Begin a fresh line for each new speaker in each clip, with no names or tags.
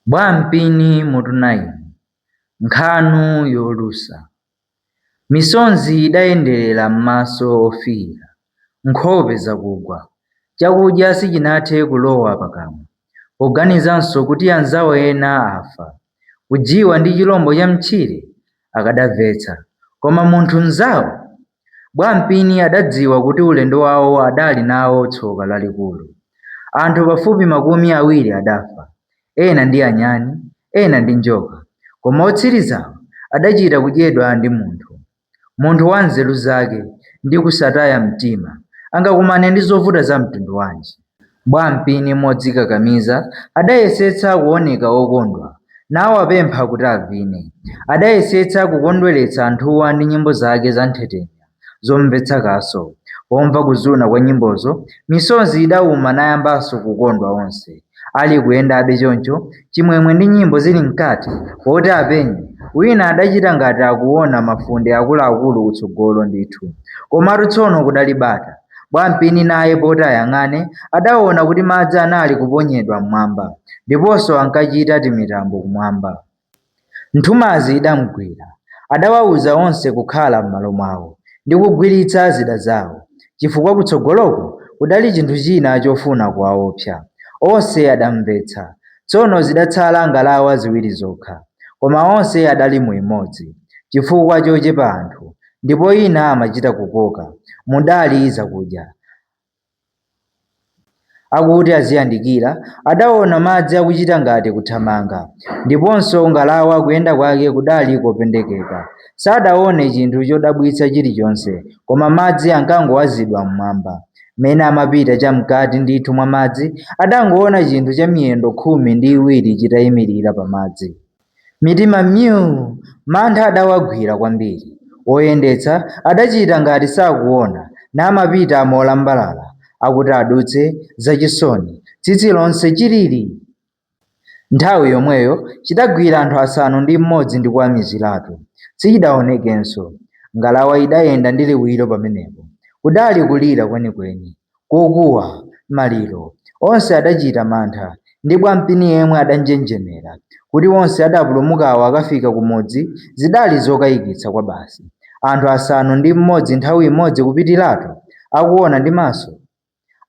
Bwampini mutunayi, nkhanu yolusa. Misonzi idayenderera m'maso ofiira, nkhope zakugwa, chakudya sichinathe kulowa pakamwa, poganizanso kuti anzawo ena afa. Kujiwa ndi chilombo cha mtchire akadamvetsa, koma munthu mnzawo. Bwampini adadziwa kuti ulendo wawo adali nawo tsoka lalikulu. Anthu pafupi makumi awiri adafa, ena ndi anyani, ena ndi njoka, koma otsirizawo adachita kudyedwa ndi munthu wa nzeru zake ndi kusataya mtima angakumane ndi zovuta za mtundu wanji. Bwampini modzikakamiza adayesetsa kuoneka wokondwa, nawapempha kuti avine. Adayesetsa kukondweretsa anthuwa ndi nyimbo zake za nthetemya zomvetsa kaso. Pomva kuzuna kwa nyimbozo, misonzi idawuma nayambanso kukondwa onse. Ali kuyendabe choncho, chimwemwe ndi nyimbo zili mkati, poti apenye wina adachita ngati akuona mafunde akuluakulu kutsogolo ndithu. Komatu tsono kudali bata. Bwampini naye poti ayang'ane adaona kuti madzi anali kuponyedwa mmwamba, ndiponso ankachita timitambo kumwamba. Nthumazi idamugwira, adawawuza onse kukhala m'malo mwawo ndi kugwiritsa zida zawo, chifukwa kutsogoloko kudali chinthu china chofuna kuwaopsa. Onse adamvetsa. Tsono zidatsala ngalawa ziwiri zokha, koma onse adali mu imodzi, chifukwa chochepa anthu, ndipo ina amachita kukoka. Mudali zakudya. Akuti aziyandikira, adaona madzi akuchita ngati kuthamanga, ndiponso ngalawa kuyenda kwake kudali kopendekeka. Sadaone chinthu chodabwitsa chilichonse, koma madzi ankangowazidwa mmwamba. Mmene amapita cham'kati ndithu mwa madzi, adangoona chinthu cha miyendo 12 chitayimirira pa madzi. Mitima myuu, mantha adawagwira kwambiri. Oyendetsa adachita ngati sakuona, namapita molambalala, akuti adutse zachisoni, tsitsi lonse chilili. Nthawi yomweyo chidagwira anthu 6 ndi kuwamiziratu. Sichidaonekenso. Ngalawa idayenda ndi liwiro pamenepo. Kudali kulira kwenikweni, kokuwa maliro. Onse adachita mantha, ndi Bwampini yemwe adanjenjemera. Kuti onse adapulumukawo akafika kumudzi zidali zokayikitsa kwa basi. Anthu 6 nthawi imodzi kupitiratu, akuona ndi maso.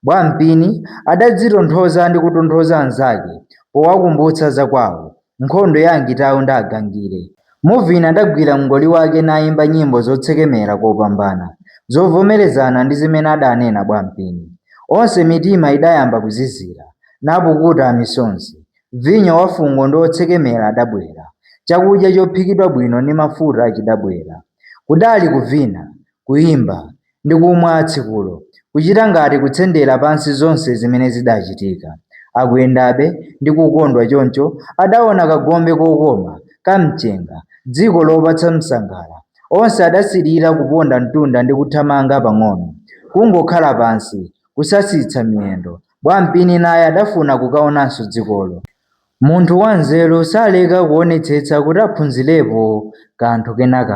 Bwampini adadzitonthoza ndi kutonthoza anzake powakumbutsa zakwawo, nkhondo ya angitawu ndi agangire. Muvina adagwira mngoli wake nayimba nyimbo zotsekemera kopambana, zovomerezana ndi zimene adanena Bwampini. Onse mitima idayamba kuzizira, napukuta misonzi. Vinyo wafungo ndi otsekemera adabwera, chakudya chophikidwa bwino ndi mafuta chidabwera. Kudali kuvina, kuyimba ndi kumwa atsikulo, kuchita ngati kutsendera pansi zonse zimene zidachitika. Akuyendabe ndi kukondwa choncho, adaona kagombe kokoma kamchenga, dziko lopatsa msangala. Onse adasirira kuponda mtunda ndi kuthamanga pang'ono, kungokhala pansi kusasitsa miyendo. Bwampini naye adafuna kukaonanso dzikolo. Munthu wanzeru saleka kuonetsetsa kuti aphunzirepo kanthu kenakake.